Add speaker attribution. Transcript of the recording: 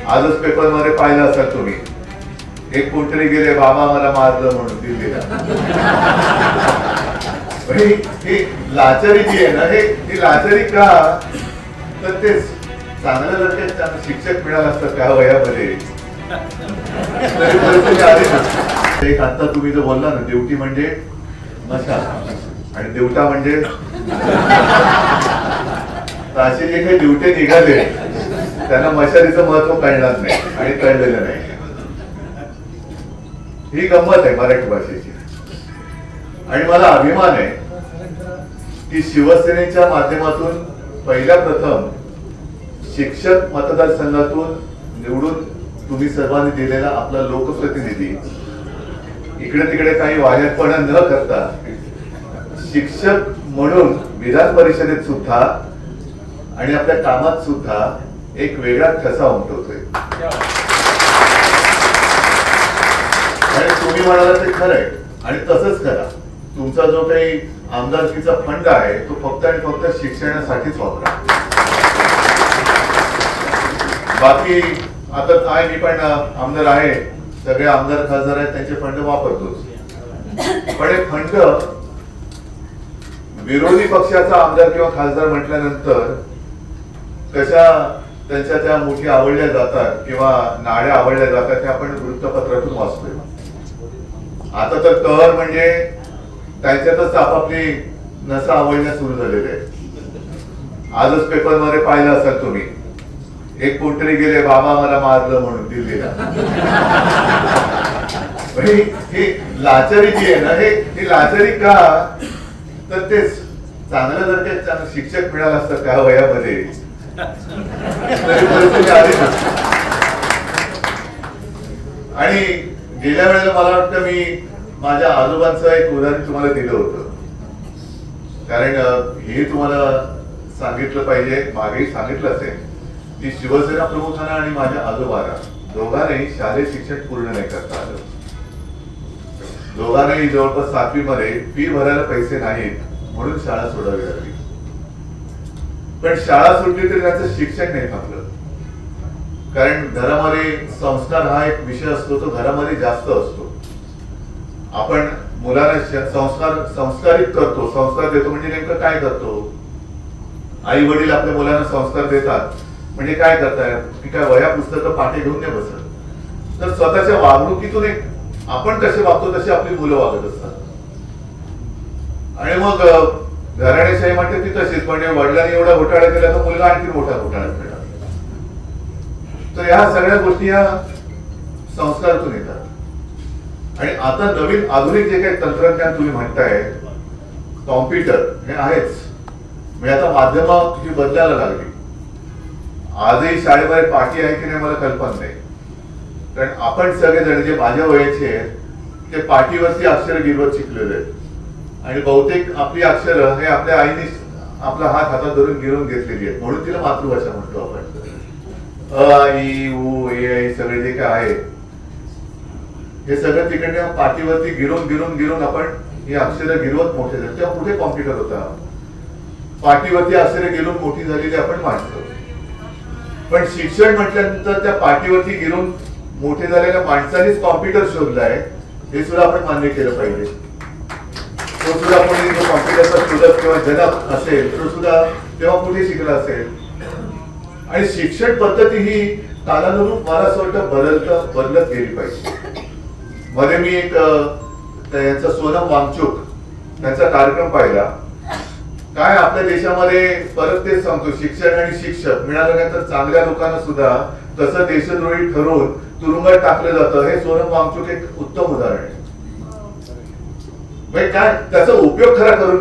Speaker 1: आजच पेपर मध्ये पाहिलं असाल तुम्ही, एक कोणतरी गेले बाबा मला मारलं म्हणून दिल्लीला. ही लाचारी जी आहे ना, ही लाचारी का, तर ते चांगलं जर काही त्यांना शिक्षक मिळालं असतं त्या वयामध्ये तरी परिस्थिती आली नसती. एक आता तुम्ही जो बोलला ना, ड्युटी म्हणजे मशाल आणि देवटा म्हणजे असे जे काही ड्युटे निघाले त्यांना मशालीचं महत्व कळणार नाही आणि कळलेलं नाही. ही गंमत आहे मराठी भाषेची. आणि मला अभिमान आहे की शिवसेनेच्या माध्यमातून पहिल्या प्रथम शिक्षक मतदारसंघातून निवडून तुम्ही सर्वांनी दिलेला आपला लोकप्रतिनिधी इकडे तिकडे काही वायरपणा न करता शिक्षक म्हणून विधान परिषदेत सुद्धा आणि आपल्या कामात सुद्धा एक वेगळा ठसा उमटवतोय. आणि तुम्ही म्हणाला ते खरंय आणि तसंच करा. तुमचा जो काही आमदारकीचा फंड आहे तो फक्त आणि फक्त शिक्षणासाठीच वापरा. बाकी आता काय, मी पण आमदार आहे, सगळे आमदार खासदार आहेत, त्यांचे फंड वापरतोच. पण हे फंड विरोधी पक्षाचा आमदार किंवा खासदार म्हटल्यानंतर कशा त्यांच्या त्या मुठी आवडल्या जातात किंवा नाड्या आवडल्या जातात हे आपण वृत्तपत्रातून वाचतोय. आता तर कहर म्हणजे त्यांच्यातच आपापली नसा आवडण्यास सुरू झालेले आहे. आजच पेपर मध्ये पाहिलं असाल तुम्ही, एक कोणतरी गेले बाबा मला मारलं म्हणून दिल्लीला. ही लाचारी जी आहे ना, ही लाचारी का, तर ते चांगलं जर काही त्यांना शिक्षक मिळालं असतं त्या वयामध्ये तरी परिस्थिती आली नसती. आणि गेल्या वेळेला मला वाटतं मी माझ्या आजोबांचं एक उदाहरण तुम्हाला दिलं होतं, कारण हे तुम्हाला सांगितलं पाहिजे, मागेही सांगितलं असेल की शिवसेना प्रमुखांना आणि माझ्या आजोबाला दोघांनाही शालेय शिक्षण पूर्ण नाही करता आलं. दोघांनाही जवळपास 7वी मध्ये फी भरायला पैसे नाहीत म्हणून शाळा सोडावी लागली. पण शाळा सुटली तरी त्यांचं शिक्षण नाही थांबलं. कारण घरामध्ये संस्कार हा एक विषय असतो, तो घरामध्ये जास्त असतो. आपण मुलांना संस्कारित करतो, संस्कार देतो म्हणजे नेमकं काय करतो? आई वडील आपल्या मुलांना संस्कार देतात म्हणजे काय करताय की काय वह्या पुस्तकं पाठी घेऊन नाही बसत, तर स्वतःच्या वागणुकीतून एक आपण कसे वागतो तशी आपली मुलं वागत असतात. आणि मग घराणेशाही म्हणते ती तशीच, म्हणजे वडिलांनी एवढा घोटाळा केला तर मुलगा आणखी मोठा घोटाळा केला. तर ह्या सगळ्या गोष्टी या संस्कारातून येतात. आणि आता नवीन आधुनिक जे काही तंत्रज्ञान तुम्ही म्हणताय, कॉम्प्युटर हे आहेच, म्हणजे आता माध्यमं ही बदलायला लागली. आजही शाळेमध्ये पाठी आहे की नाही मला कल्पना नाही, कारण आपण सगळेजण जे माझ्या वयाचे आहेत ते पाठीवरती अक्षर गिरवत शिकलेले आहेत. आणि बहुतेक आपली अक्षरं हे आपल्या आईने आपला हात हातात धरून गिरवून घेतलेली आहेत, म्हणून तिला मातृभाषा म्हणतो आपण. अ ई उ ए सगळे जे काय आहे हे सगळं तिकडे पाठीवरती गिरवून गिरवून गिरवून आपण ही अक्षरं गिरवत मोठे झाले. तेव्हा कुठे कॉम्प्युटर होता? पाठीवरती अक्षरे गिरवून मोठी झालेली आपण मांडतो. पण शिक्षण म्हटल्यानंतर त्या पाठीवरती गिरवून मोठे झालेल्या माणसानेच कॉम्प्युटर शोधलाय हे सुद्धा आपण मान्य केलं पाहिजे. तो सुद्धा कोणी जो कॉम्प्युटरचा शोधक किंवा जनक असेल तो सुद्धा तेव्हा कुठे शिकला असेल. आणि शिक्षण पद्धती ही कालानुरूप मला असं वाटतं बदलत गेली पाहिजे. मध्ये मी एक त्यांचा सोनम वांगचुक त्यांचा कार्यक्रम पाहिला. काय आपल्या देशामध्ये परत तेच सांगतो, शिक्षण आणि शिक्षक मिळाल्यानंतर चांगल्या लोकांना सुद्धा कसं देशद्रोही ठरवून तुरुंगात टाकलं जातं हे सोनम वांगचुक एक उत्तम उदाहरण आहे. काय त्याचा उपयोग खरा करून